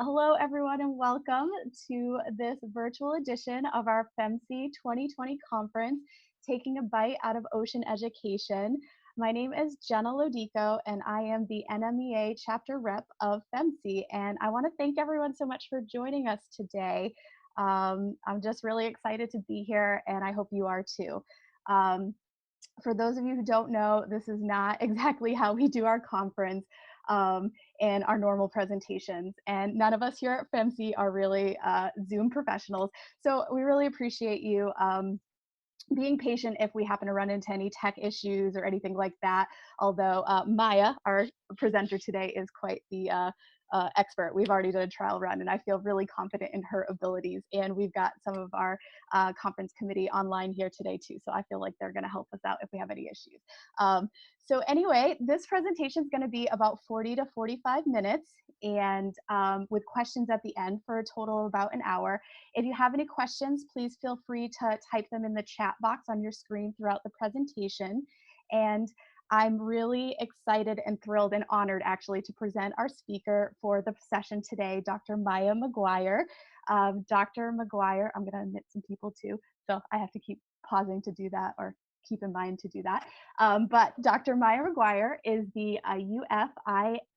Hello, everyone, and welcome to this virtual edition of our FMSEA 2020 conference, Taking a Bite Out of Ocean Education. My name is Jenna Lodico, and I am the NMEA chapter rep of FMSEA, and I want to thank everyone so much for joining us today. I'm just really excited to be here, and I hope you are too. For those of you who don't know, this is not exactly how we do our conference and our normal presentations. And none of us here at FMC are really Zoom professionals. So we really appreciate you being patient if we happen to run into any tech issues or anything like that. Although Maia, our presenter today, is quite the expert. We've already done a trial run, and I feel really confident in her abilities. And we've got some of our conference committee online here today too, so I feel like they're going to help us out if we have any issues. So anyway, this presentation is going to be about 40 to 45 minutes, and with questions at the end for a total of about an hour. If you have any questions, please feel free to type them in the chat box on your screen throughout the presentation. And I'm really excited and thrilled and honored actually to present our speaker for the session today, Dr. Maia McGuire. Dr. McGuire, I'm gonna admit some people too, so I have to keep pausing to do that or keep in mind to do that. But Dr. Maia McGuire is the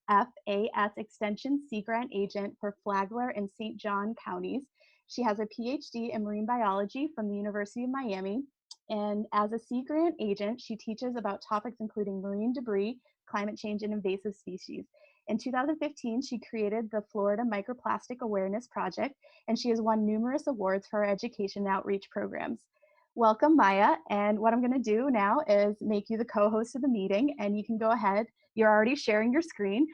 IFAS Extension Sea Grant agent for Flagler and St. John counties. She has a PhD in marine biology from the University of Miami. And as a Sea Grant agent, she teaches about topics including marine debris, climate change, and invasive species. In 2015, she created the Florida Microplastic Awareness Project, and she has won numerous awards for her education and outreach programs. Welcome, Maia. And what I'm going to do now is make you the co-host of the meeting, and you can go ahead. You're already sharing your screen,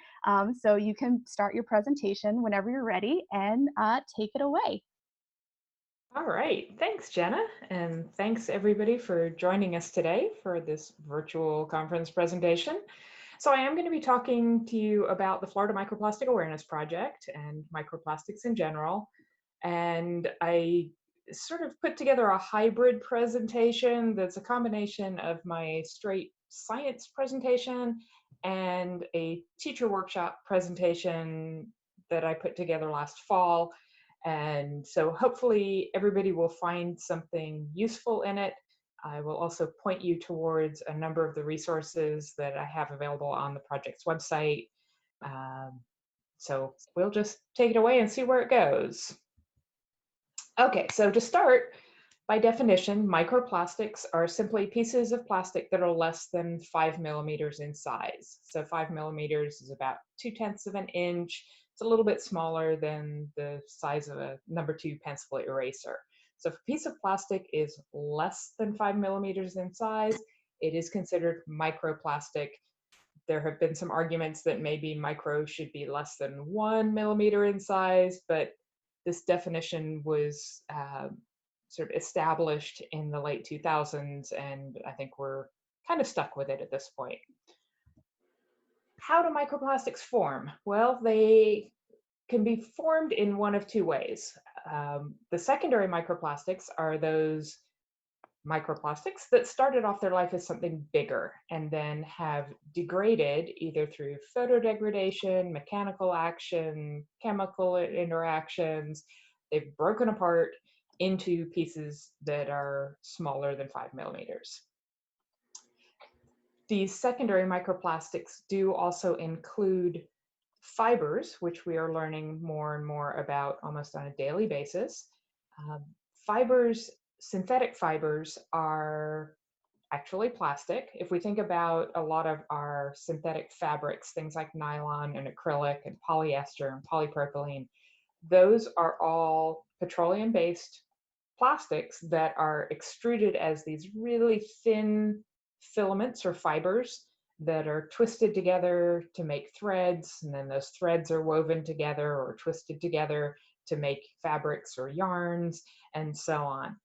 so you can start your presentation whenever you're ready and take it away. All right, thanks, Jenna, and thanks everybody for joining us today for this virtual conference presentation. So I am going to be talking to you about the Florida Microplastic Awareness Project and microplastics in general. And I sort of put together a hybrid presentation that's a combination of my straight science presentation and a teacher workshop presentation that I put together last fall. And so hopefully everybody will find something useful in it. I will also point you towards a number of the resources that I have available on the project's website. So we'll just take it away and see where it goes. Okay, so to start, by definition, microplastics are simply pieces of plastic that are less than 5 millimeters in size. So 5 millimeters is about 2/10 of an inch. It's a little bit smaller than the size of a number 2 pencil eraser. So if a piece of plastic is less than 5 millimeters in size, it is considered microplastic. There have been some arguments that maybe micro should be less than 1 millimeter in size, but this definition was sort of established in the late 2000s, and I think we're kind of stuck with it at this point. How do microplastics form? Well, they can be formed in one of two ways. The secondary microplastics are those microplastics that started off their life as something bigger and then have degraded either through photodegradation, mechanical action, chemical interactions. They've broken apart into pieces that are smaller than 5 millimeters. These secondary microplastics do also include fibers, which we are learning more and more about almost on a daily basis. Fibers, synthetic fibers, are actually plastic. If we think about a lot of our synthetic fabrics, things like nylon and acrylic and polyester and polypropylene, those are all petroleum-based plastics that are extruded as these really thin filaments or fibers that are twisted together to make threads, and then those threads are woven together or twisted together to make fabrics or yarns, and so on.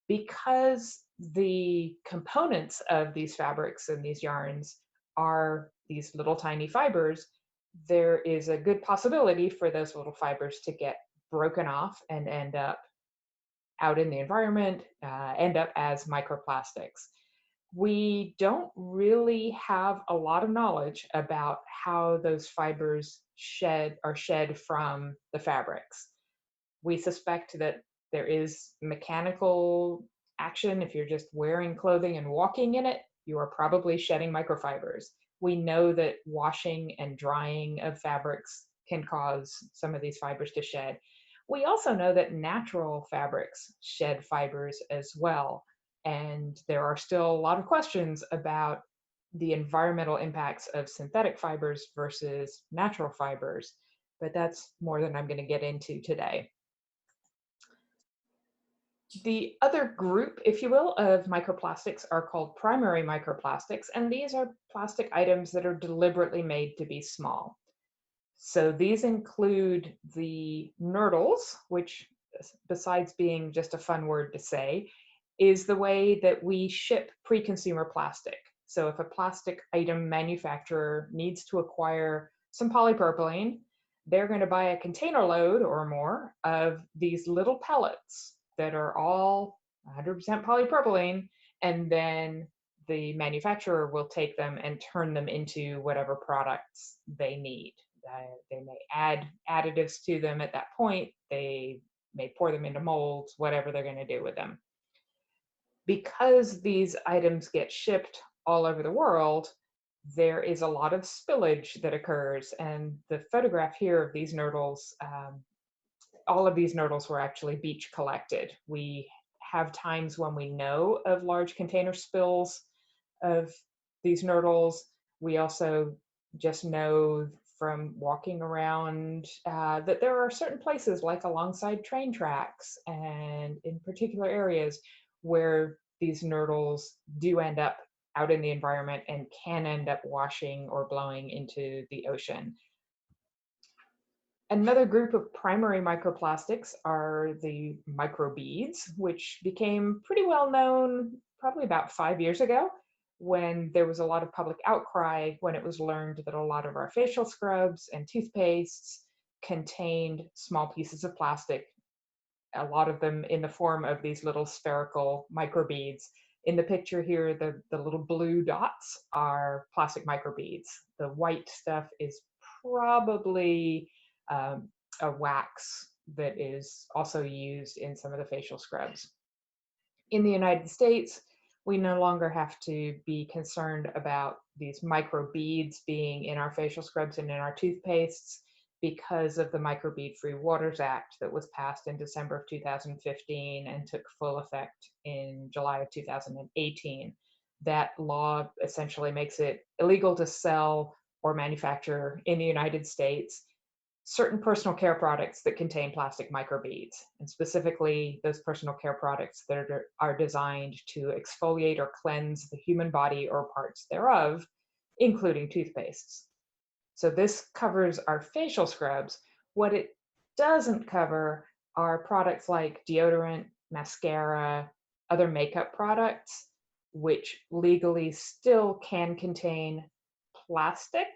Because the components of these fabrics and these yarns are these little tiny fibers, there is a good possibility for those little fibers to get broken off and end up out in the environment, end up as microplastics. we don't really have a lot of knowledge about how those fibers are shed from the fabrics. We suspect that there is mechanical action. If you're just wearing clothing and walking in it, you are probably shedding microfibers. We know that washing and drying of fabrics can cause some of these fibers to shed. We also know that natural fabrics shed fibers as well. And there are still a lot of questions about the environmental impacts of synthetic fibers versus natural fibers, but that's more than I'm going to get into today. The other group, if you will, of microplastics are called primary microplastics, and these are plastic items that are deliberately made to be small. So these include the nurdles, which, besides being just a fun word to say, is the way that we ship pre-consumer plastic. So if a plastic item manufacturer needs to acquire some polypropylene, they're going to buy a container load or more of these little pellets that are all 100% polypropylene, and then the manufacturer will take them and turn them into whatever products they need. They may add additives to them at that point. They may pour them into molds, whatever they're going to do with them. Because these items get shipped all over the world, there is a lot of spillage that occurs. And the photograph here of these nurdles, all of these nurdles were actually beach collected. We have times when we know of large container spills of these nurdles. We also just know from walking around that there are certain places, like alongside train tracks and in particular areas, where these nurdles do end up out in the environment and can end up washing or blowing into the ocean. Another group of primary microplastics are the microbeads, which became pretty well known probably about 5 years ago, when there was a lot of public outcry when it was learned that a lot of our facial scrubs and toothpastes contained small pieces of plastic, a lot of them in the form of these little spherical microbeads. In the picture here, the little blue dots are plastic microbeads. The white stuff is probably um, a wax that is also used in some of the facial scrubs. In the United States, we no longer have to be concerned about these microbeads being in our facial scrubs and in our toothpastes because of the Microbead Free Waters Act that was passed in December of 2015 and took full effect in July of 2018. That law essentially makes it illegal to sell or manufacture in the United States certain personal care products that contain plastic microbeads, and specifically those personal care products that are designed to exfoliate or cleanse the human body or parts thereof, including toothpastes. So this covers our facial scrubs. What it doesn't cover are products like deodorant, mascara, other makeup products, which legally still can contain plastic.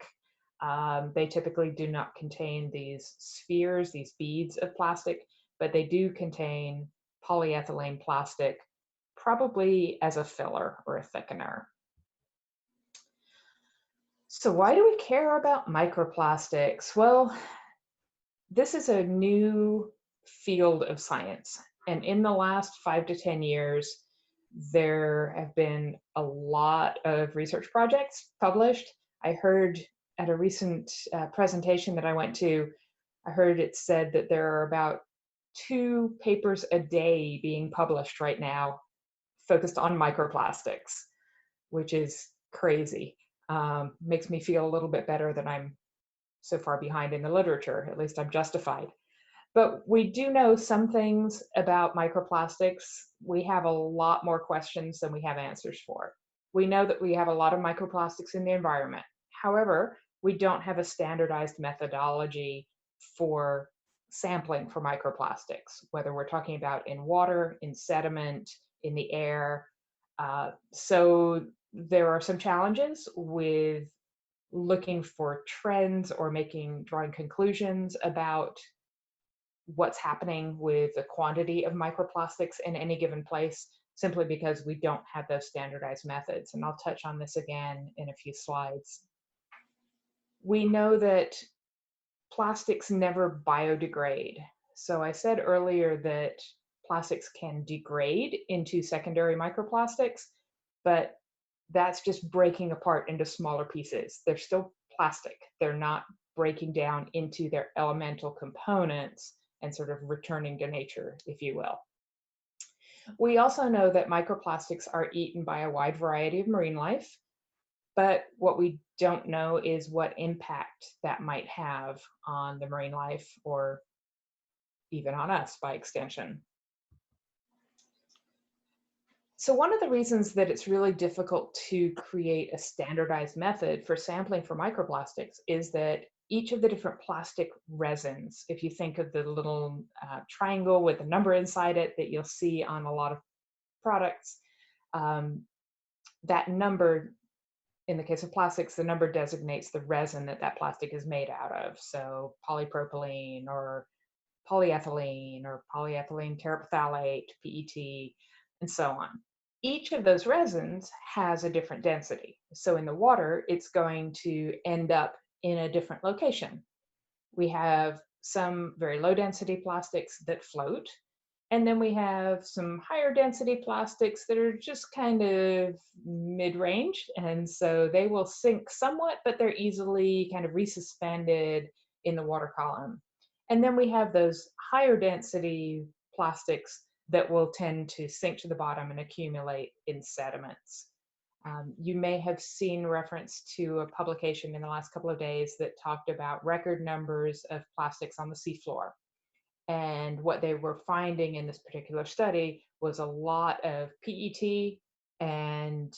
They typically do not contain these spheres, these beads of plastic, but they do contain polyethylene plastic, probably as a filler or a thickener. So why do we care about microplastics? Well, this is a new field of science. And in the last 5 to 10 years, there have been a lot of research projects published. I heard at a recent presentation that I went to, I heard it said that there are about 2 papers a day being published right now focused on microplastics, which is crazy. Makes me feel a little bit better that I'm so far behind in the literature. At least I'm justified. But we do know some things about microplastics. We have a lot more questions than we have answers for. We know that we have a lot of microplastics in the environment. However, we don't have a standardized methodology for sampling for microplastics, whether we're talking about in water, in sediment, in the air. So there are some challenges with looking for trends or drawing conclusions about what's happening with the quantity of microplastics in any given place. simply because we don't have those standardized methods. And I'll touch on this again in a few slides. We know that plastics never biodegrade. So I said earlier that plastics can degrade into secondary microplastics, but that's just breaking apart into smaller pieces. They're still plastic. They're not breaking down into their elemental components and sort of returning to nature, if you will. We also know that microplastics are eaten by a wide variety of marine life, but what we don't know is what impact that might have on the marine life or even on us by extension. So one of the reasons that it's really difficult to create a standardized method for sampling for microplastics is that each of the different plastic resins, if you think of the little triangle with a number inside it that you'll see on a lot of products, that number, in the case of plastics, the number designates the resin that that plastic is made out of. So polypropylene or polyethylene or polyethylene terephthalate, PET, and so on. Each of those resins has a different density. So in the water, it's going to end up in a different location. We have some very low density plastics that float, and then we have some higher density plastics that are just kind of mid-range. And so they will sink somewhat, but they're easily kind of resuspended in the water column. And then we have those higher density plastics that will tend to sink to the bottom and accumulate in sediments. You may have seen reference to a publication in the last couple of days that talked about record numbers of plastics on the seafloor. And what they were finding in this particular study was a lot of PET and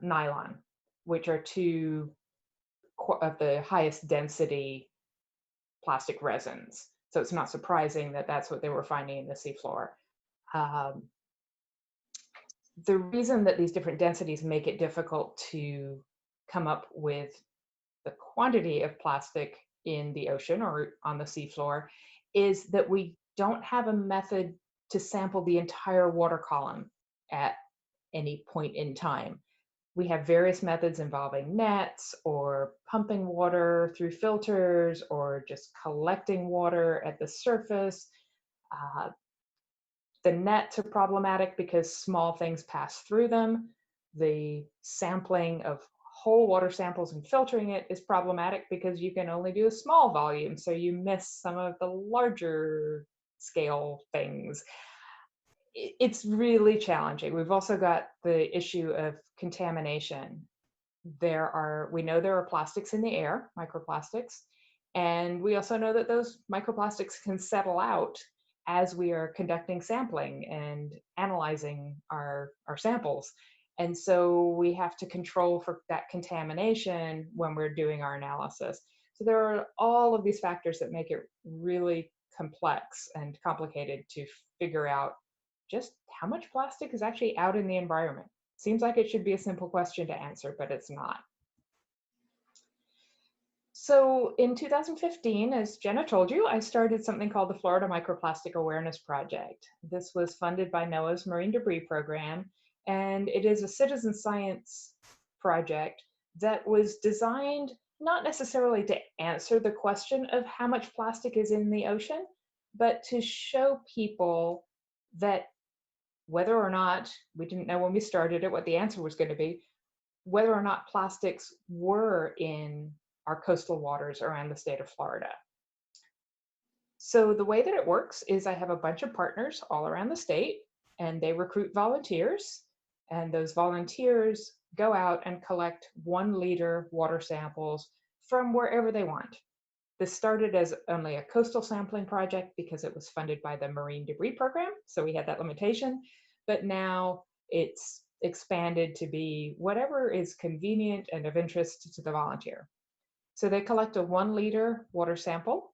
nylon, which are two of the highest density plastic resins. So it's not surprising that that's what they were finding in the seafloor. The reason that these different densities make it difficult to come up with the quantity of plastic in the ocean or on the seafloor is that we don't have a method to sample the entire water column at any point in time. We have various methods involving nets or pumping water through filters or just collecting water at the surface. The nets are problematic because small things pass through them. The sampling of whole water samples and filtering it is problematic because you can only do a small volume, so you miss some of the larger scale things. It's really challenging. We've also got the issue of contamination. We know there are plastics in the air, microplastics, and we also know that those microplastics can settle out as we are conducting sampling and analyzing our samples. And so we have to control for that contamination when we're doing our analysis. So there are all of these factors that make it really complex and complicated to figure out just how much plastic is actually out in the environment. Seems like it should be a simple question to answer, but it's not. So in 2015, as Jenna told you, I started something called the Florida Microplastic Awareness Project. This was funded by NOAA's Marine Debris Program, and it is a citizen science project that was designed not necessarily to answer the question of how much plastic is in the ocean, but to show people that whether or not, we didn't know when we started it what the answer was going to be, whether or not plastics were in our coastal waters around the state of Florida. So the way that it works is I have a bunch of partners all around the state, and they recruit volunteers, and those volunteers go out and collect 1 liter water samples from wherever they want. This started as only a coastal sampling project because it was funded by the Marine Debris Program, so we had that limitation, but now it's expanded to be whatever is convenient and of interest to the volunteer. So they collect a 1 liter water sample.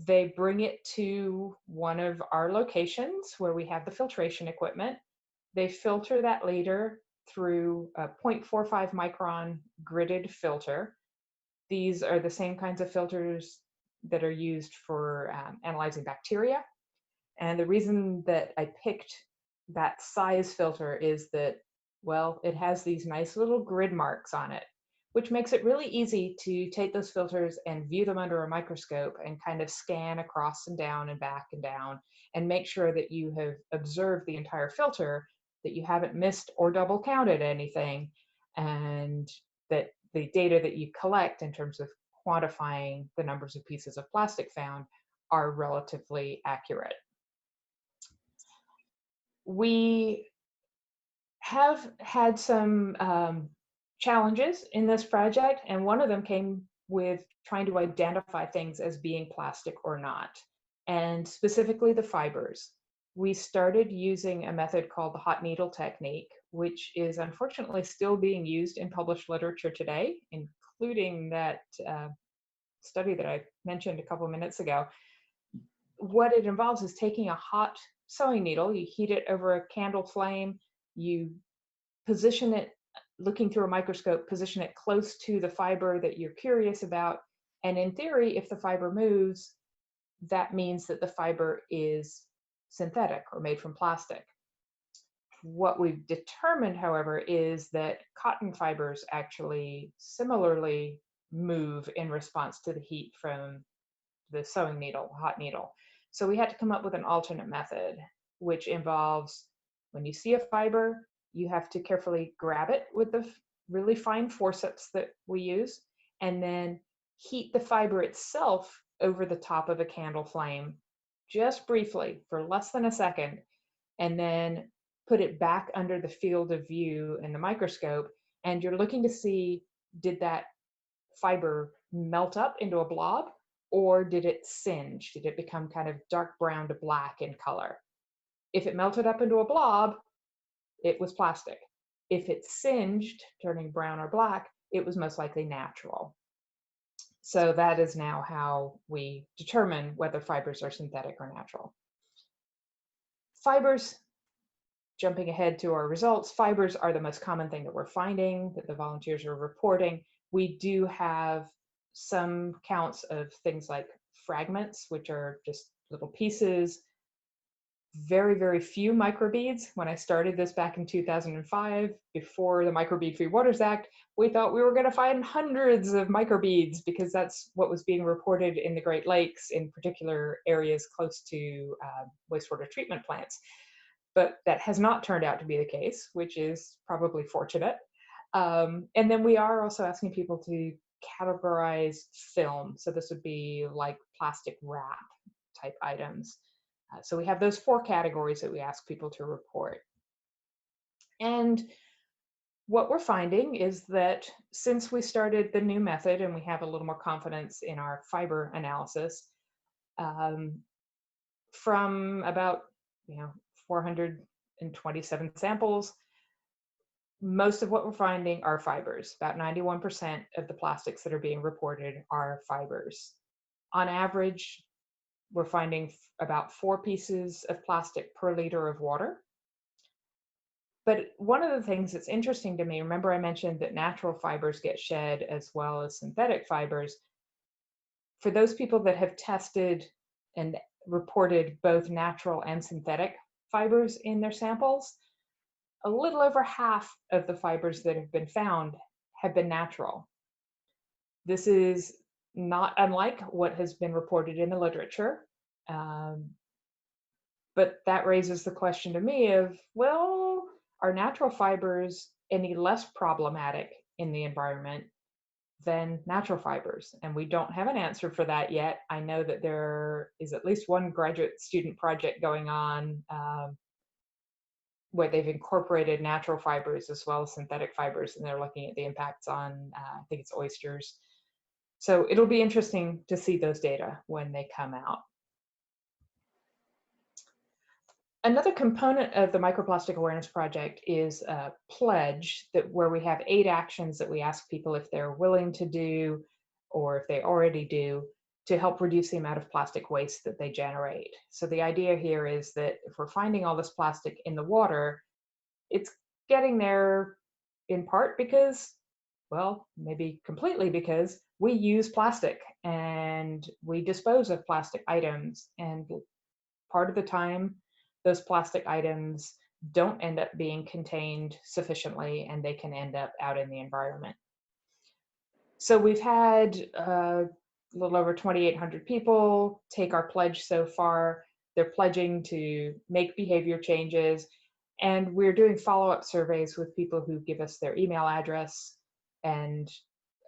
They bring it to one of our locations where we have the filtration equipment. They filter that liter through a 0.45 micron gridded filter. These are the same kinds of filters that are used for analyzing bacteria. And the reason that I picked that size filter is that, well, it has these nice little grid marks on it, which makes it really easy to take those filters and view them under a microscope and kind of scan across and down and back and down and make sure that you have observed the entire filter, that you haven't missed or double counted anything, and that the data that you collect in terms of quantifying the numbers of pieces of plastic found are relatively accurate. We have had some challenges in this project, and one of them came with trying to identify things as being plastic or not, and specifically the fibers. We started using a method called the hot needle technique, which is unfortunately still being used in published literature today, including that study that I mentioned a couple of minutes ago. What it involves is taking a hot sewing needle, you heat it over a candle flame, you position it, looking through a microscope, position it close to the fiber that you're curious about. And in theory, if the fiber moves, that means that the fiber is synthetic or made from plastic. What we've determined, however, is that cotton fibers actually similarly move in response to the heat from the sewing needle, hot needle. So we had to come up with an alternate method, which involves when you see a fiber, you have to carefully grab it with the really fine forceps that we use, and then heat the fiber itself over the top of a candle flame, just briefly for less than a second, and then put it back under the field of view in the microscope. And you're looking to see, did that fiber melt up into a blob, or did it singe? Did it become kind of dark brown to black in color? If it melted up into a blob, it was plastic. If it singed, turning brown or black, it was most likely natural. So that is now how we determine whether fibers are synthetic or natural. Fibers, jumping ahead to our results, fibers are the most common thing that we're finding, that the volunteers are reporting. We do have some counts of things like fragments, which are just little pieces, very, very few microbeads. When I started this back in 2005, before the Microbead Free Waters Act, we thought we were going to find hundreds of microbeads because that's what was being reported in the Great Lakes, in particular areas close to wastewater treatment plants. But that has not turned out to be the case, which is probably fortunate. And then we are also asking people to categorize film. So this would be like plastic wrap type items. So we have those 4 categories that we ask people to report. And what we're finding is that since we started the new method and we have a little more confidence in our fiber analysis, from about 427 samples, most of what we're finding are fibers. About 91% of the plastics that are being reported are fibers. On average, we're finding about 4 pieces of plastic per liter of water. But one of the things that's interesting to me, remember I mentioned that natural fibers get shed as well as synthetic fibers. For those people that have tested and reported both natural and synthetic fibers in their samples, a little over half of the fibers that have been found have been natural. This is not unlike what has been reported in the literature. But that raises the question to me of, well, are natural fibers any less problematic in the environment than natural fibers? And we don't have an answer for that yet. I know that there is at least one graduate student project going on where they've incorporated natural fibers as well as synthetic fibers, and they're looking at the impacts on, I think it's oysters. So it'll be interesting to see those data when they come out. Another component of the Microplastic Awareness Project is a pledge where we have 8 actions that we ask people if they're willing to do or if they already do to help reduce the amount of plastic waste that they generate. So the idea here is that if we're finding all this plastic in the water, it's getting there in part because, well, maybe completely because we use plastic and we dispose of plastic items. And part of the time, those plastic items don't end up being contained sufficiently and they can end up out in the environment. So we've had a little over 2,800 people take our pledge so far. They're pledging to make behavior changes, and we're doing follow-up surveys with people who give us their email address. And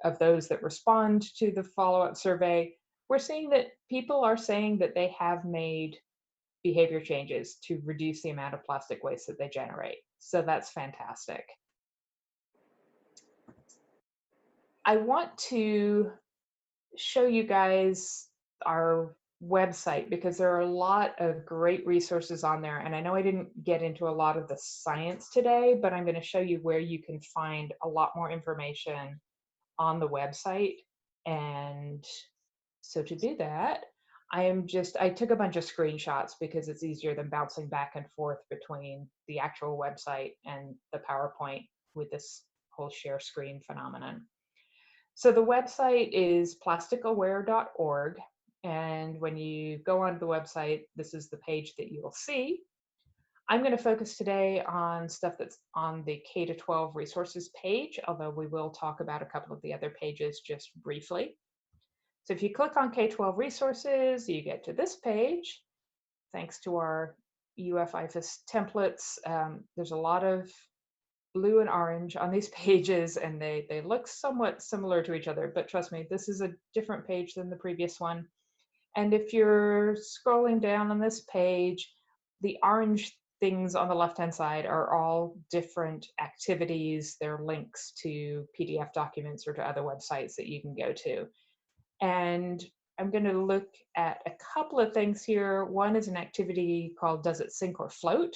of those that respond to the follow-up survey, we're seeing that people are saying that they have made behavior changes to reduce the amount of plastic waste that they generate. So that's fantastic. I want to show you guys our website because there are a lot of great resources on there. And I know I didn't get into a lot of the science today, but I'm going to show you where you can find a lot more information on the website. And so to do that, I took a bunch of screenshots because it's easier than bouncing back and forth between the actual website and the PowerPoint with this whole share screen phenomenon. So the website is plasticaware.org. And when you go onto the website, this is the page that you will see. I'm going to focus today on stuff that's on the K-12 resources page, although we will talk about a couple of the other pages just briefly. So if you click on K-12 resources, you get to this page. Thanks to our IFAS templates, there's a lot of blue and orange on these pages, and they look somewhat similar to each other, but trust me, this is a different page than the previous one. And if you're scrolling down on this page, the orange things on the left-hand side are all different activities. They're links to PDF documents or to other websites that you can go to. And I'm going to look at a couple of things here. One is an activity called Does It Sink or Float?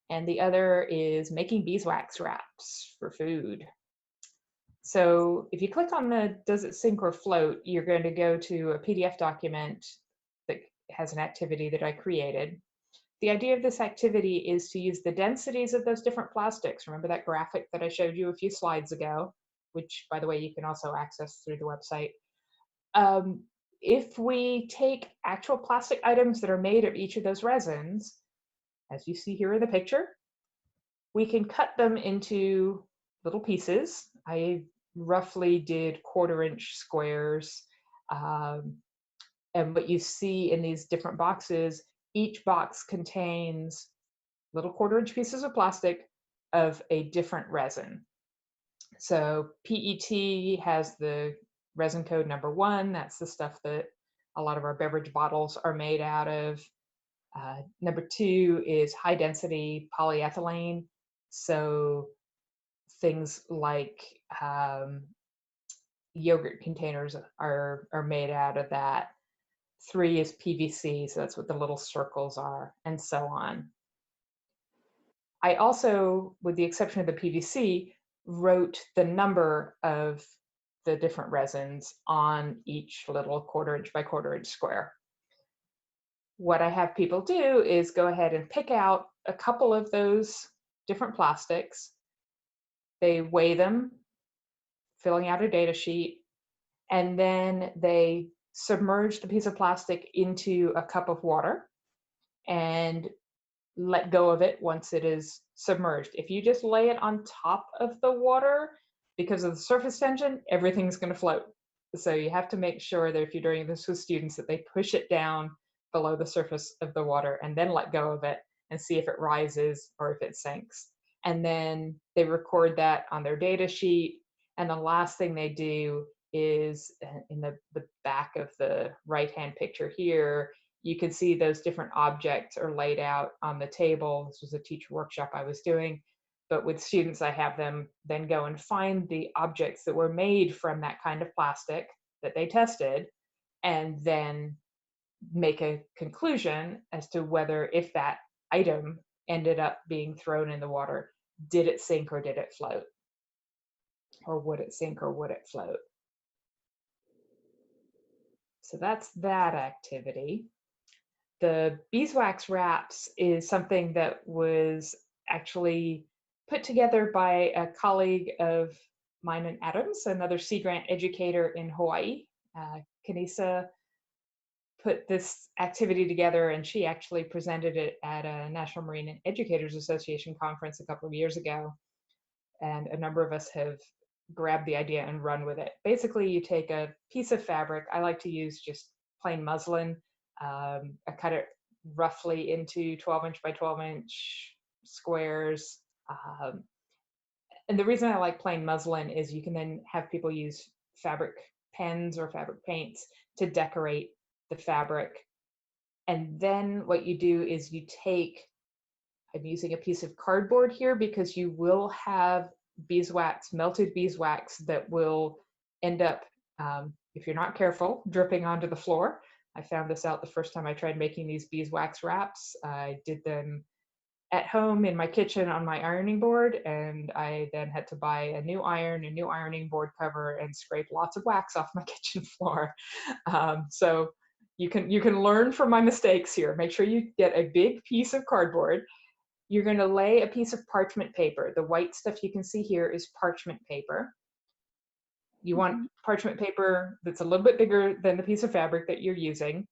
And the other is making beeswax wraps for food. So if you click on the Does It Sink or Float, you're going to go to a PDF document that has an activity that I created. The idea of this activity is to use the densities of those different plastics. Remember that graphic that I showed you a few slides ago, which, by the way, you can also access through the website. If we take actual plastic items that are made of each of those resins, as you see here in the picture, we can cut them into little pieces. I roughly did 1/4-inch squares. And what you see in these different boxes, each box contains little 1/4-inch pieces of plastic of a different resin. So PET has the resin code number 1. That's the stuff that a lot of our beverage bottles are made out of. Number 2 is high density polyethylene. So things like yogurt containers are made out of that. 3 is PVC, so that's what the little circles are, and so on. I also, with the exception of the PVC, wrote the number of the different resins on each little 1/4-inch by 1/4-inch square. What I have people do is go ahead and pick out a couple of those different plastics. They weigh them, filling out a data sheet, and then they submerge the piece of plastic into a cup of water and let go of it once it is submerged. If you just lay it on top of the water, because of the surface tension, everything's going to float. So you have to make sure that if you're doing this with students, that they push it down below the surface of the water and then let go of it and see if it rises or if it sinks. And then they record that on their data sheet. And the last thing they do is in the back of the right-hand picture here, you can see those different objects are laid out on the table. This was a teacher workshop I was doing, but with students, I have them then go and find the objects that were made from that kind of plastic that they tested, and then make a conclusion as to whether, if that item ended up being thrown in the water, did it sink or did it float? Or would it sink or would it float? So that's that activity. The beeswax wraps is something that was actually put together by a colleague of mine and Adam's, another Sea Grant educator in Hawaii. Kanisa put this activity together, and she actually presented it at a National Marine Educators Association conference a couple of years ago. And a number of us have grabbed the idea and run with it. Basically, you take a piece of fabric. I like to use just plain muslin. I cut it roughly into 12-inch by 12-inch squares. Um, and the reason I like plain muslin is you can then have people use fabric pens or fabric paints to decorate the fabric. And then what you do is you take, I'm using a piece of cardboard here because you will have beeswax, melted beeswax that will end up, if you're not careful, dripping onto the floor. I found this out the first time I tried making these beeswax wraps. I did them at home in my kitchen on my ironing board, and I then had to buy a new iron, a new ironing board cover, and scrape lots of wax off my kitchen floor. So you can learn from my mistakes here. Make sure you get a big piece of cardboard. You're going to lay a piece of parchment paper. The white stuff you can see here is parchment paper. You want parchment paper that's a little bit bigger than the piece of fabric that you're using.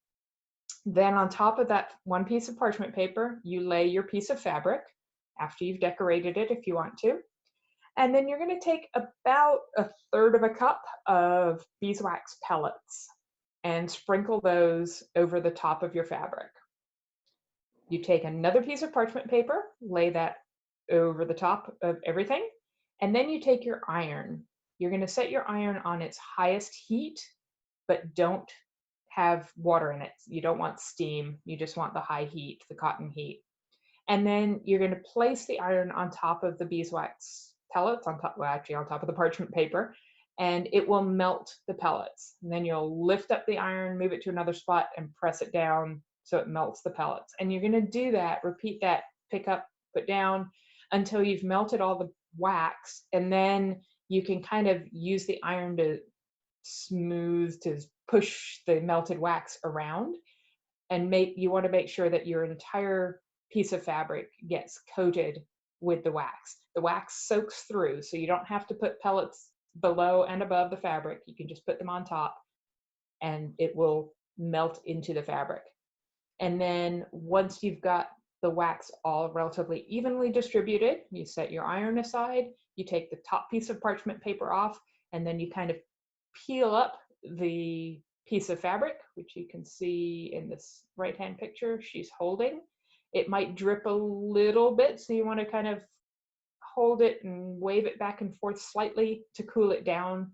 Then on top of that one piece of parchment paper, you lay your piece of fabric after you've decorated it if you want to. And then you're going to take about 1/3 of a cup of beeswax pellets and sprinkle those over the top of your fabric. You take another piece of parchment paper, lay that over the top of everything, and then you take your iron. You're going to set your iron on its highest heat, but don't have water in it. You don't want steam. You just want the high heat, the cotton heat. And then you're going to place the iron on top of the beeswax pellets, on top of the parchment paper, and it will melt the pellets. And then you'll lift up the iron, move it to another spot, and press it down so it melts the pellets. And you're going to do that, repeat that, pick up, put down, until you've melted all the wax. And then you can kind of use the iron to push the melted wax around, and you want to make sure that your entire piece of fabric gets coated with the wax. The wax soaks through, so you don't have to put pellets below and above the fabric. You can just put them on top and it will melt into the fabric. And then once you've got the wax all relatively evenly distributed, you set your iron aside, you take the top piece of parchment paper off, and then you kind of peel up the piece of fabric, which you can see in this right-hand picture she's holding. It might drip a little bit, so you want to kind of hold it and wave it back and forth slightly to cool it down,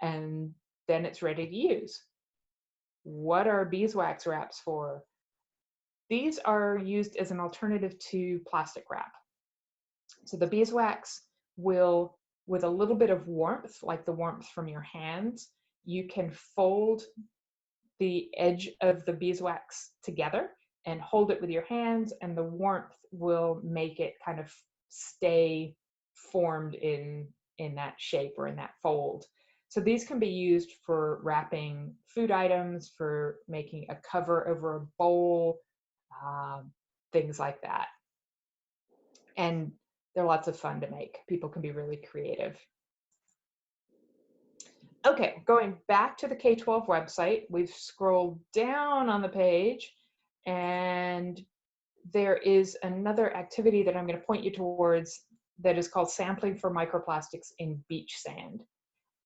and then it's ready to use. What are beeswax wraps for? These are used as an alternative to plastic wrap. So the beeswax will, with a little bit of warmth, like the warmth from your hands, you can fold the edge of the beeswax together and hold it with your hands, and the warmth will make it kind of stay formed in that shape or in that fold. So these can be used for wrapping food items, for making a cover over a bowl, things like that. And they're lots of fun to make. People can be really creative. Okay, going back to the K-12 website, we've scrolled down on the page, and there is another activity that I'm going to point you towards that is called Sampling for Microplastics in Beach Sand.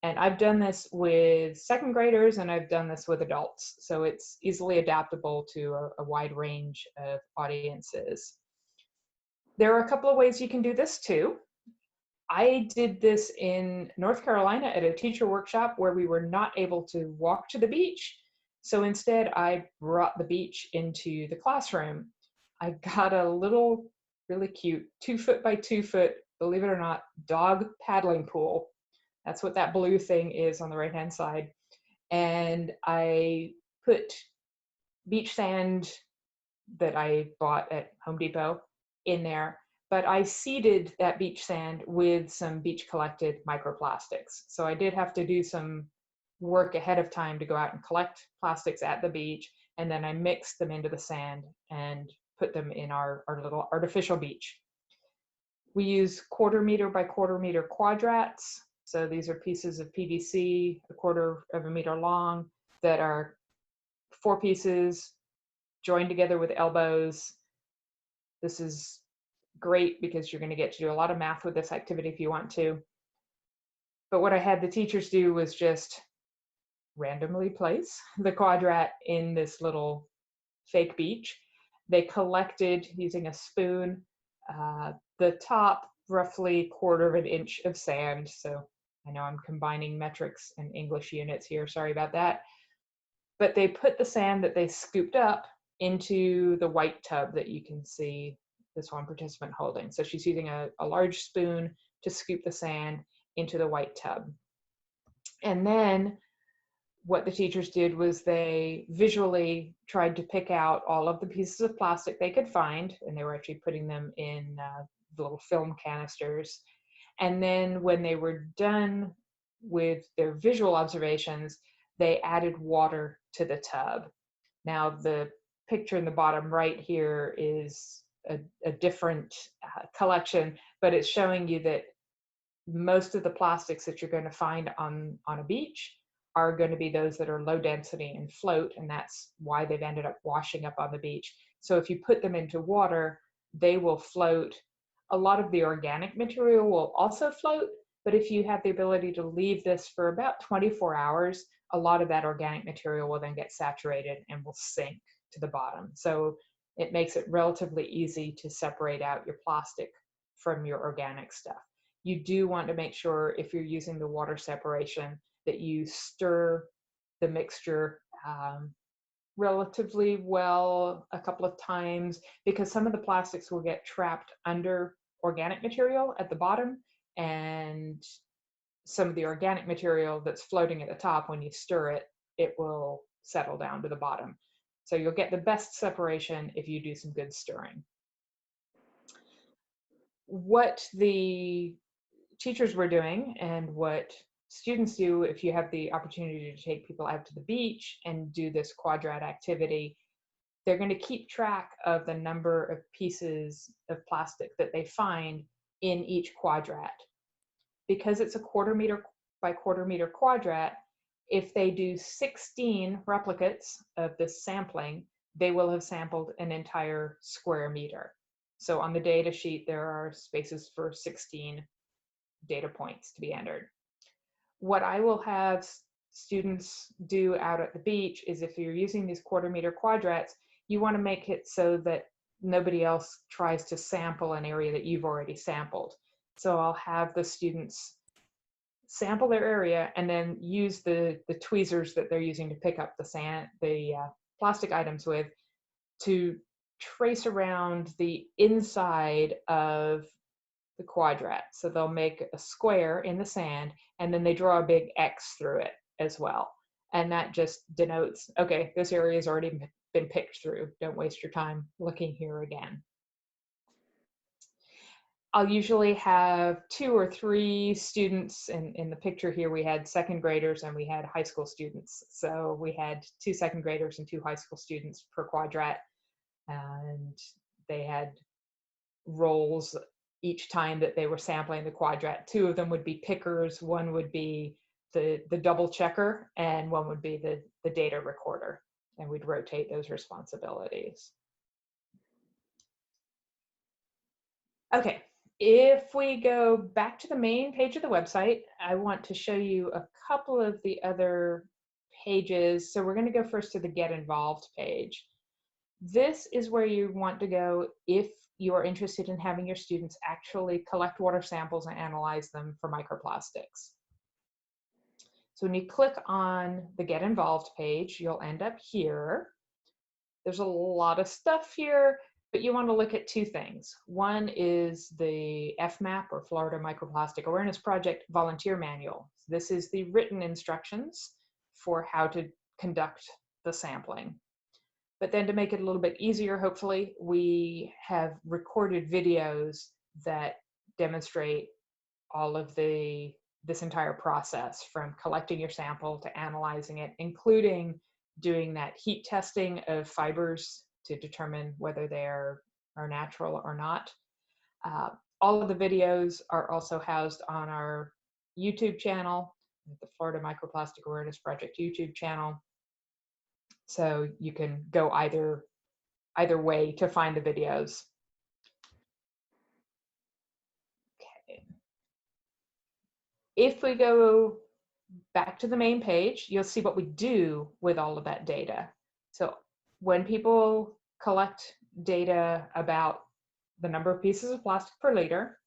And I've done this with second graders, and I've done this with adults, so it's easily adaptable to a wide range of audiences. There are a couple of ways you can do this too. I did this in North Carolina at a teacher workshop where we were not able to walk to the beach. So instead, I brought the beach into the classroom. I got a little, really cute 2-foot by 2-foot, believe it or not, dog paddling pool. That's what that blue thing is on the right-hand side. And I put beach sand that I bought at Home Depot in there, but I seeded that beach sand with some beach collected microplastics. So I did have to do some work ahead of time to go out and collect plastics at the beach, and then I mixed them into the sand and put them in our little artificial beach. We use 1/4 meter by 1/4 meter quadrats. So these are pieces of PVC, 1/4 of a meter long, that are 4 pieces joined together with elbows. This is great because you're going to get to do a lot of math with this activity if you want to. But what I had the teachers do was just randomly place the quadrat in this little fake beach. They collected, using a spoon, the top roughly 1/4 of an inch of sand. So I know I'm combining metrics and English units here, sorry about that. But they put the sand that they scooped up into the white tub that you can see this one participant holding. So she's using a large spoon to scoop the sand into the white tub. And then what the teachers did was they visually tried to pick out all of the pieces of plastic they could find, and they were actually putting them in little film canisters. And then when they were done with their visual observations, they added water to the tub. Now, the picture in the bottom right here is a different collection, but it's showing you that most of the plastics that you're going to find on a beach are going to be those that are low density and float, and that's why they've ended up washing up on the beach. So if you put them into water, they will float. A lot of the organic material will also float, but if you have the ability to leave this for about 24 hours, a lot of that organic material will then get saturated and will sink to the bottom. So it makes it relatively easy to separate out your plastic from your organic stuff. You do want to make sure, if you're using the water separation, that you stir the mixture relatively well a couple of times, because some of the plastics will get trapped under organic material at the bottom, and some of the organic material that's floating at the top, when you stir it, it will settle down to the bottom. So you'll get the best separation if you do some good stirring. What the teachers were doing, and what students do if you have the opportunity to take people out to the beach and do this quadrat activity, they're going to keep track of the number of pieces of plastic that they find in each quadrat. Because it's a 1/4 meter by 1/4 meter quadrat, if they do 16 replicates of this sampling, they will have sampled an entire square meter. So on the data sheet, there are spaces for 16 data points to be entered. What I will have students do out at the beach is, if you're using these 1/4 meter quadrats, you want to make it so that nobody else tries to sample an area that you've already sampled. So I'll have the students sample their area and then use the tweezers that they're using to pick up the plastic items with, to trace around the inside of the quadrat. So they'll make a square in the sand, and then they draw a big X through it as well. And that just denotes, okay, this area has already been picked through. Don't waste your time looking here again. I'll usually have 2 or 3 students. In the picture here, we had 2nd graders and we had high school students. So we had 2 2nd graders and 2 high school students per quadrat. And they had roles each time that they were sampling the quadrat. 2 of them would be pickers, 1 would be the double checker, and 1 would be the data recorder. And we'd rotate those responsibilities. Okay, if we go back to the main page of the website, I want to show you a couple of the other pages. So we're going to go first to the Get Involved page. This is where you want to go if you are interested in having your students actually collect water samples and analyze them for microplastics. So when you click on the Get Involved page, you'll end up here. There's a lot of stuff here, but you want to look at 2 things. One is the FMAP, or Florida Microplastic Awareness Project, volunteer manual. This is the written instructions for how to conduct the sampling. But then, to make it a little bit easier, hopefully, we have recorded videos that demonstrate all of this entire process, from collecting your sample to analyzing it, including doing that heat testing of fibers to determine whether they are natural or not. All of the videos are also housed on our YouTube channel, the Florida Microplastic Awareness Project YouTube channel. So you can go either way to find the videos. Okay. If we go back to the main page, you'll see what we do with all of that data. So when people collect data about the number of pieces of plastic per liter,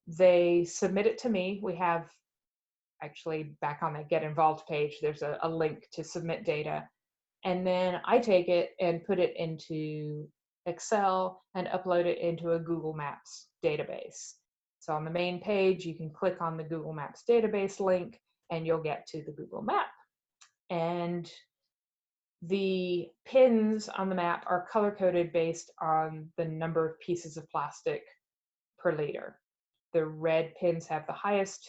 they submit it to me. We have actually back on the Get Involved page, there's a link to submit data. And then I take it and put it into Excel and upload it into a Google Maps database. So on the main page, you can click on the Google Maps database link and you'll get to the Google map. And the pins on the map are color-coded based on the number of pieces of plastic per liter. The red pins have the highest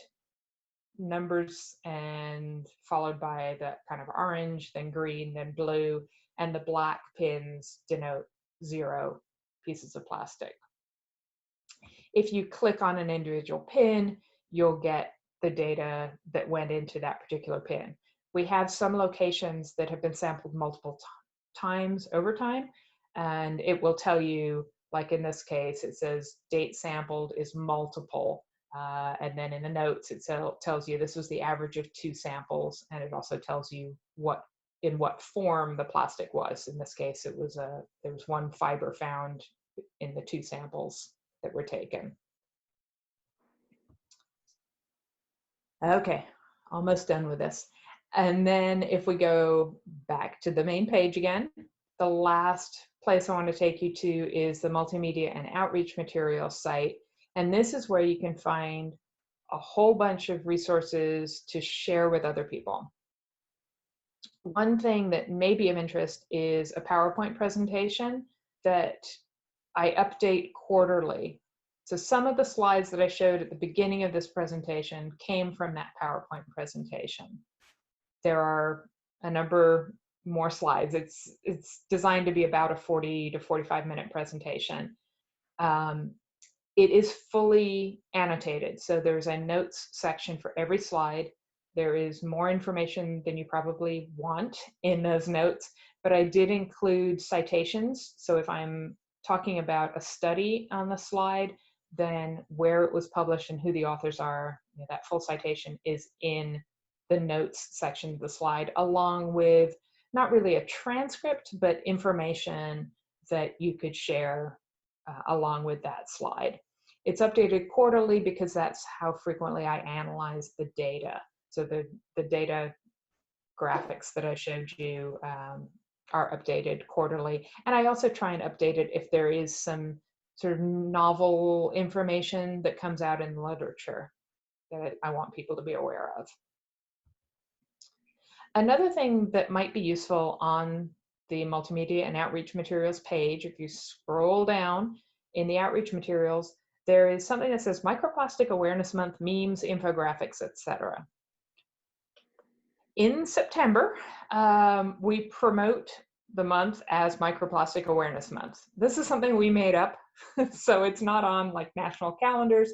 numbers, and followed by the kind of orange, then green, then blue, and the black pins denote 0 pieces of plastic. If you click on an individual pin, you'll get the data that went into that particular pin. We have some locations that have been sampled multiple times over time, and it will tell you, like in this case, it says date sampled is multiple. And then in the notes, it tells you this was the average of 2 samples, and it also tells you in what form the plastic was. In this case, it was there was 1 fiber found in the 2 samples that were taken. Okay, almost done with this. And then if we go back to the main page again, the last place I want to take you to is the multimedia and outreach materials site. And this is where you can find a whole bunch of resources to share with other people. One thing that may be of interest is a PowerPoint presentation that I update quarterly. So some of the slides that I showed at the beginning of this presentation came from that PowerPoint presentation. There are a number more slides. It's designed to be about a 40 to 45 minute presentation. It is fully annotated. So there's a notes section for every slide. There is more information than you probably want in those notes, but I did include citations. So if I'm talking about a study on the slide, then where it was published and who the authors are, that full citation is in the notes section of the slide, along with not really a transcript, but information that you could share along with that slide. It's updated quarterly because that's how frequently I analyze the data. So the data graphics that I showed you are updated quarterly. And I also try and update it if there is some sort of novel information that comes out in the literature that I want people to be aware of. Another thing that might be useful on the multimedia and outreach materials page, if you scroll down in the outreach materials, there is something that says Microplastic Awareness Month, memes, infographics, etc. In September, we promote the month as Microplastic Awareness Month. This is something we made up, so it's not on like national calendars,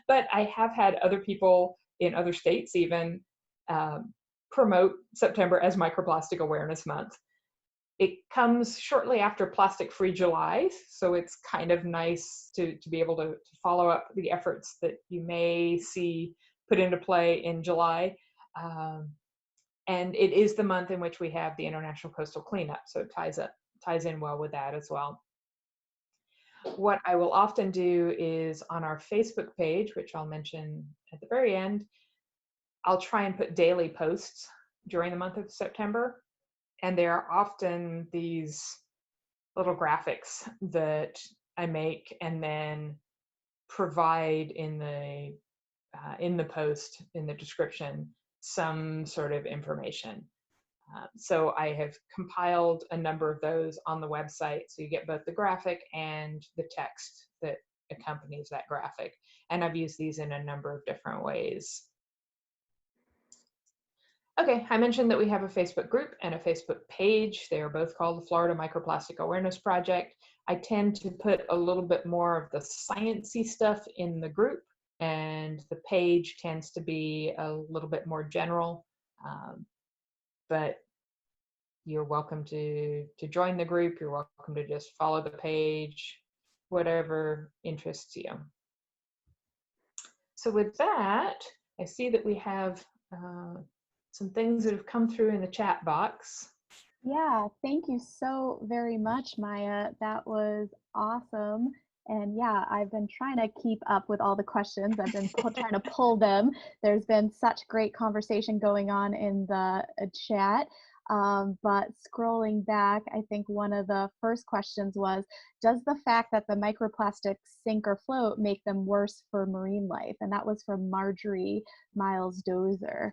but I have had other people in other states even promote September as Microplastic Awareness Month. It comes shortly after Plastic Free July, so it's kind of nice to be able to follow up the efforts that you may see put into play in July. And it is the month in which we have the International Coastal Cleanup, so it ties in well with that as well. What I will often do is on our Facebook page, which I'll mention at the very end, I'll try and put daily posts during the month of September. And there are often these little graphics that I make and then provide in the post, in the description, some sort of information. So I have compiled a number of those on the website, so you get both the graphic and the text that accompanies that graphic. And I've used these in a number of different ways. Okay, I mentioned that we have a Facebook group and a Facebook page. They are both called the Florida Microplastic Awareness Project. I tend to put a little bit more of the sciencey stuff in the group, and the page tends to be a little bit more general. But you're welcome to join the group. You're welcome to just follow the page, whatever interests you. So with that, I see that we have some things that have come through in the chat box. Yeah, thank you so very much, Maya. That was awesome. And yeah, I've been trying to keep up with all the questions. I've been trying to pull them. There's been such great conversation going on in the chat. But scrolling back, I think one of the first questions was, does the fact that the microplastics sink or float make them worse for marine life? And that was from Marjorie Miles Dozer.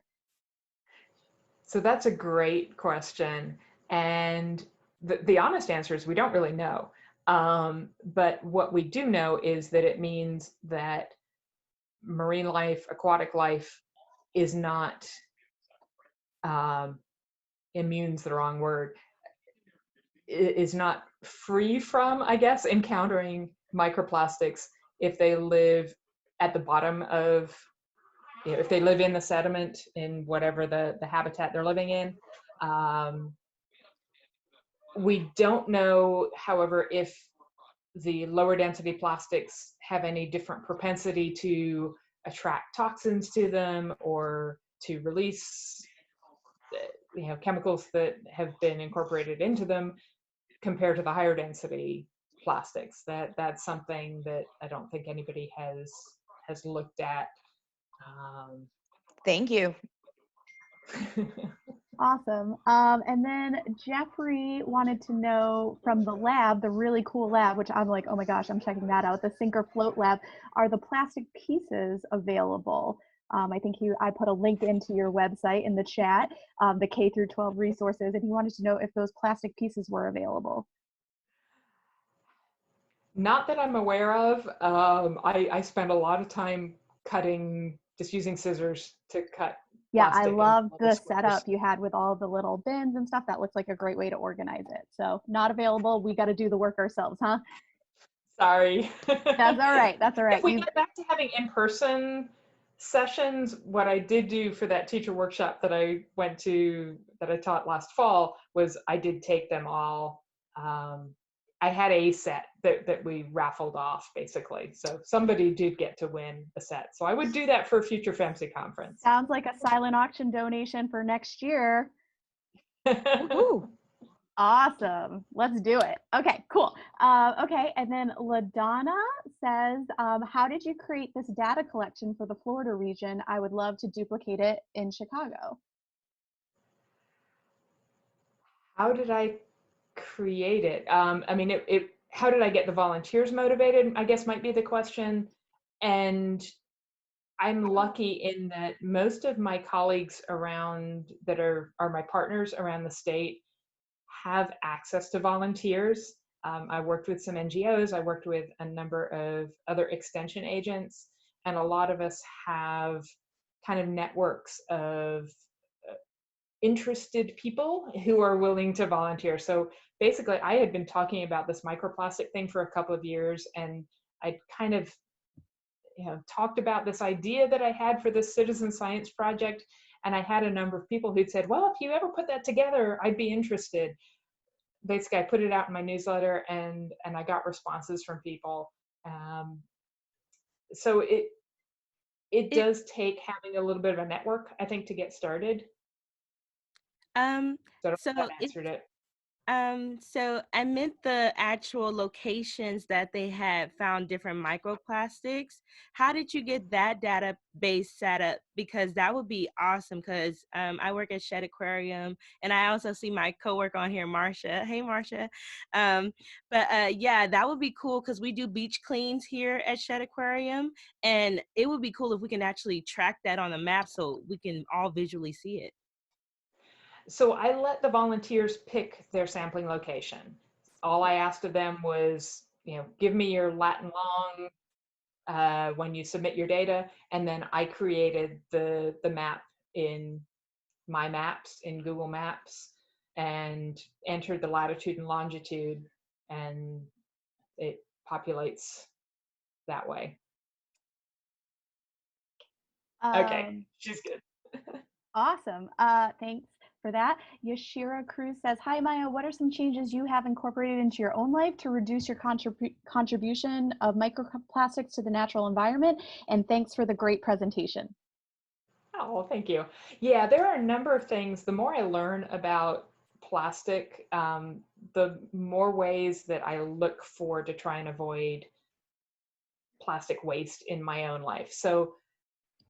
So that's a great question. And the honest answer is we don't really know. But what we do know is that it means that marine life, aquatic life is not, immune's the wrong word, is not free from, I guess, encountering microplastics if they live at the bottom of, if they live in the sediment in whatever the habitat they're living in. We don't know, however, if the lower density plastics have any different propensity to attract toxins to them or to release chemicals that have been incorporated into them compared to the higher density plastics. That's something that I don't think anybody has looked at. Thank you. Awesome. And then Jeffrey wanted to know from the lab, the really cool lab, which I'm like, oh my gosh, I'm checking that out, the Sink or Float lab, are the plastic pieces available? I think I put a link into your website in the chat, the K through 12 resources, and he wanted to know if those plastic pieces were available. Not that I'm aware of. I spend a lot of time just using scissors to cut. Yeah, I love the squares. setup you had with all the little bins and stuff. That looks like a great way to organize it. So not available. We got to do the work ourselves, huh? Sorry. That's all right. That's all right. If we get back to having in-person sessions, what I did do for that teacher workshop that I went to, that I taught last fall, was I did take them all. I had a set that we raffled off, basically. So somebody did get to win a set. So I would do that for a future FMSEA conference. Sounds like a silent auction donation for next year. Woohoo. Awesome. Let's do it. Okay, cool. Okay, and then LaDonna says, how did you create this data collection for the Florida region? I would love to duplicate it in Chicago. How did I create it? I mean, how did I get the volunteers motivated, I guess might be the question. And I'm lucky in that most of my colleagues around that are my partners around the state have access to volunteers. I worked with some NGOs, I worked with a number of other extension agents, and a lot of us have kind of networks of interested people who are willing to volunteer. So basically, I had been talking about this microplastic thing for a couple of years, and I kind of talked about this idea that I had for this citizen science project, and I had a number of people who'd said, well, if you ever put that together, I'd be interested. Basically, I put it out in my newsletter, and I got responses from people. So it does take having a little bit of a network, I think, to get started. So I don't know if that answered it. So I meant the actual locations that they had found different microplastics. How did you get that database set up? Because that would be awesome, because I work at Shed Aquarium, and I also see my coworker on here, Marcia. Hey, Marcia. Yeah, that would be cool, because we do beach cleans here at Shed Aquarium, and it would be cool if we can actually track that on the map so we can all visually see it. So I let the volunteers pick their sampling location. All I asked of them was, give me your Latin long when you submit your data, and then I created the map in my maps in Google Maps and entered the latitude and longitude, and it populates that way. Okay, she's good. Awesome. Thanks. for that. Yashira Cruz says, hi, Maya, what are some changes you have incorporated into your own life to reduce your contribution of microplastics to the natural environment? And thanks for the great presentation. Oh, well, thank you. Yeah, there are a number of things. The more I learn about plastic, the more ways that I look for to try and avoid plastic waste in my own life. So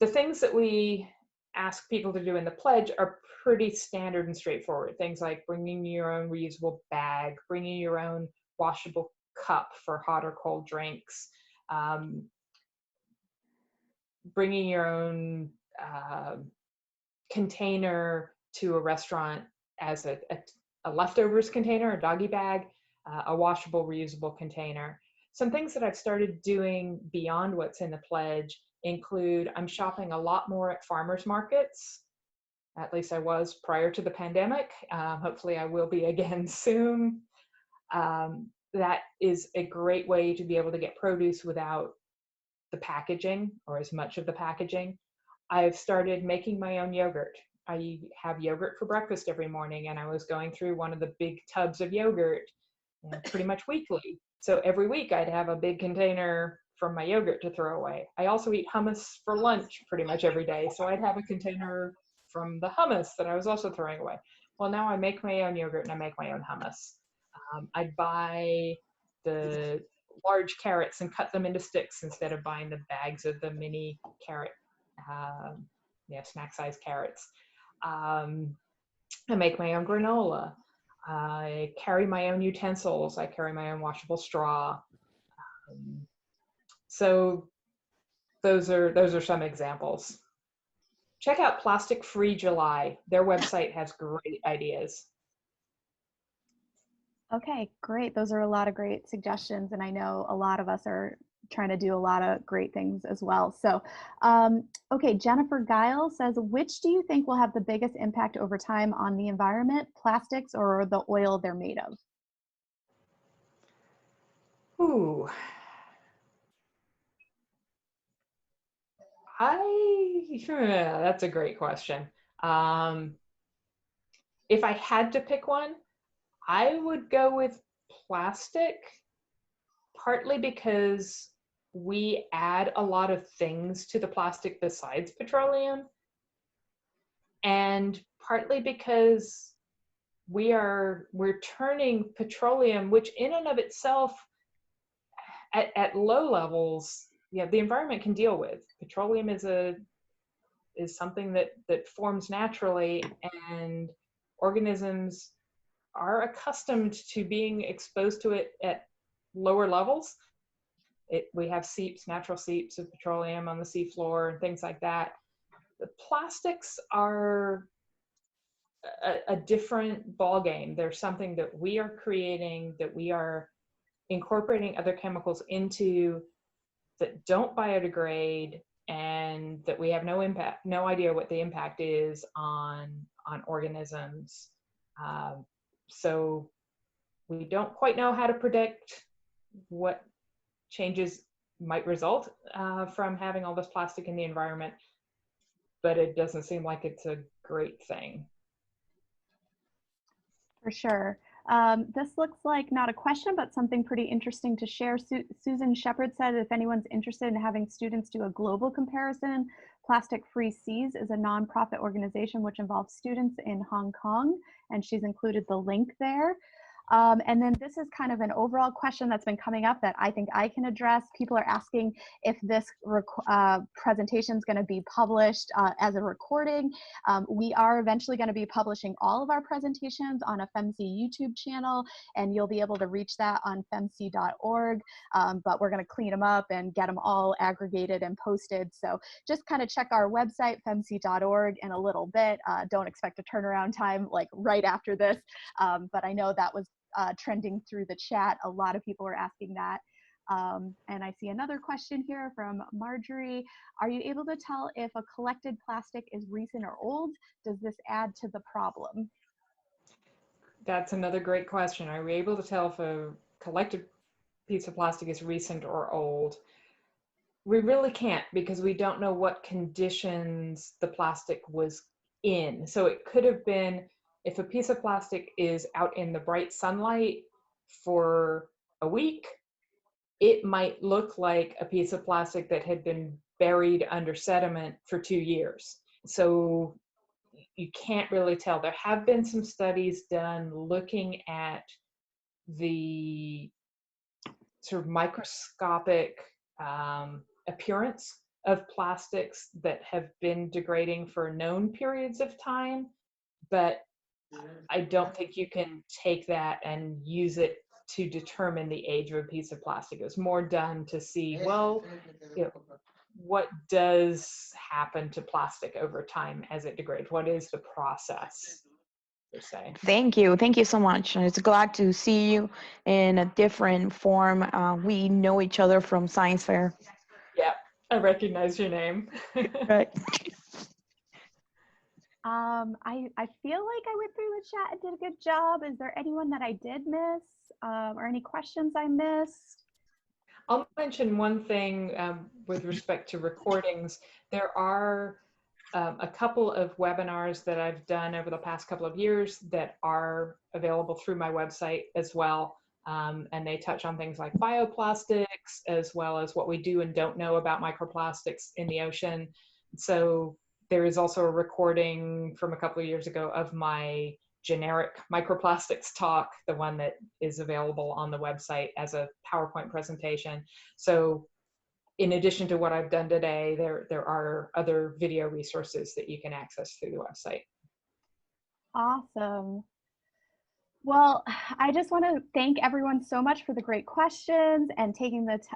the things that we ask people to do in the pledge are pretty standard and straightforward. Things like bringing your own reusable bag, bringing your own washable cup for hot or cold drinks, bringing your own container to a restaurant as a leftovers container, a doggy bag, a washable, reusable container. Some things that I've started doing beyond what's in the pledge include I'm shopping a lot more at farmers markets. At least I was prior to the pandemic. Hopefully I will be again soon. That is a great way to be able to get produce without the packaging or as much of the packaging. I've started making my own yogurt. I have yogurt for breakfast every morning, and I was going through one of the big tubs of yogurt pretty much weekly. So every week I'd have a big container from my yogurt to throw away. I also eat hummus for lunch pretty much every day. So I'd have a container from the hummus that I was also throwing away. Well, now I make my own yogurt and I make my own hummus. I'd buy the large carrots and cut them into sticks instead of buying the bags of the mini carrot, snack size carrots. I make my own granola. I carry my own utensils. I carry my own washable straw. So those are some examples. Check out Plastic Free July. Their website has great ideas. Okay, great. Those are a lot of great suggestions. And I know a lot of us are trying to do a lot of great things as well. So, okay, Jennifer Guile says, which do you think will have the biggest impact over time on the environment, plastics or the oil they're made of? Ooh. That's a great question. If I had to pick one, I would go with plastic, partly because we add a lot of things to the plastic besides petroleum, and partly because we're turning petroleum, which in and of itself at low levels, the environment can deal with. Petroleum is something that forms naturally, and organisms are accustomed to being exposed to it at lower levels. We have seeps, natural seeps of petroleum on the seafloor and things like that. The plastics are a different ballgame. They're something that we are creating, that we are incorporating other chemicals into, that don't biodegrade, and that we have no idea what the impact is on organisms. So we don't quite know how to predict what changes might result from having all this plastic in the environment, but it doesn't seem like it's a great thing. For sure. This looks like not a question, but something pretty interesting to share. Susan Shepard said, if anyone's interested in having students do a global comparison, Plastic Free Seas is a nonprofit organization which involves students in Hong Kong, and she's included the link there. And then this is kind of an overall question that's been coming up that I think I can address. People are asking if this presentation is going to be published as a recording. We are eventually going to be publishing all of our presentations on a FMSEA YouTube channel, and you'll be able to reach that on FMSEA.org. But we're going to clean them up and get them all aggregated and posted. So just kind of check our website, FMSEA.org, in a little bit. Don't expect a turnaround time like right after this, but I know that was trending through the chat. A lot of people are asking that. And I see another question here from Marjorie. Are you able to tell if a collected plastic is recent or old? Does this add to the problem? That's another great question. Are we able to tell if a collected piece of plastic is recent or old? We really can't, because we don't know what conditions the plastic was in. So it could have been if a piece of plastic is out in the bright sunlight for a week, it might look like a piece of plastic that had been buried under sediment for 2 years. So you can't really tell. There have been some studies done looking at the sort of microscopic appearance of plastics that have been degrading for known periods of time, but I don't think you can take that and use it to determine the age of a piece of plastic. It was more done to see, well, you know, what does happen to plastic over time as it degrades? What is the process, per se? Thank you. Thank you so much. It's glad to see you in a different form. We know each other from science fair. Yeah, I recognize your name. Right. I feel like I went through the chat and did a good job. Is there anyone that I did miss, or any questions I missed? I'll mention one thing with respect to recordings. There are a couple of webinars that I've done over the past couple of years that are available through my website as well. And they touch on things like bioplastics, as well as what we do and don't know about microplastics in the ocean. So there is also a recording from a couple of years ago of my generic microplastics talk, the one that is available on the website as a PowerPoint presentation. So in addition to what I've done today, there are other video resources that you can access through the website. Awesome. Well, I just want to thank everyone so much for the great questions and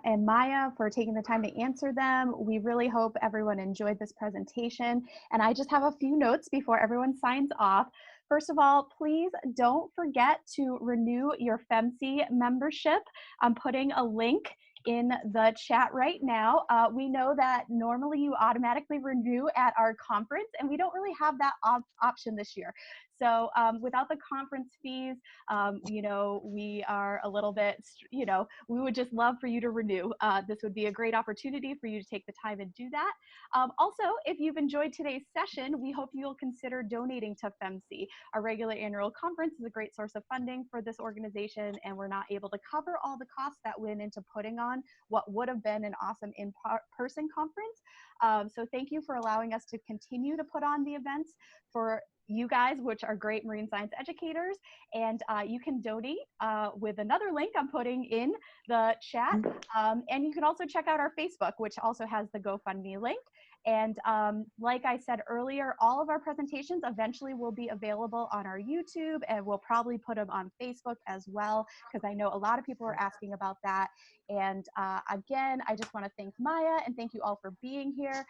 and Maya for taking the time to answer them. We really hope everyone enjoyed this presentation. And I just have a few notes before everyone signs off. First of all, please don't forget to renew your FMSEA membership. I'm putting a link in the chat right now. We know that normally you automatically renew at our conference, and we don't really have that option this year. So without the conference fees, you know, we are a little bit, you know, we would just love for you to renew. This would be a great opportunity for you to take the time and do that. Also, if you've enjoyed today's session, we hope you'll consider donating to FMSEA. Our regular annual conference is a great source of funding for this organization, and we're not able to cover all the costs that went into putting on what would have been an awesome in-person conference. So thank you for allowing us to continue to put on the events for you guys, which are great marine science educators. And you can donate with another link I'm putting in the chat. And you can also check out our Facebook, which also has the GoFundMe link. And like I said earlier, all of our presentations eventually will be available on our YouTube, and we'll probably put them on Facebook as well, because I know a lot of people are asking about that. And again, I just want to thank Maya and thank you all for being here.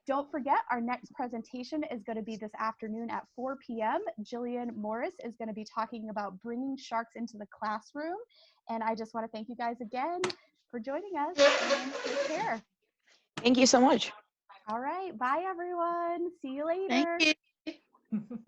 Don't forget, our next presentation is going to be this afternoon at 4 p.m. Jillian Morris is going to be talking about bringing sharks into the classroom. And I just want to thank you guys again for joining us, and take care. Thank you so much. All right. Bye, everyone. See you later. Thank you.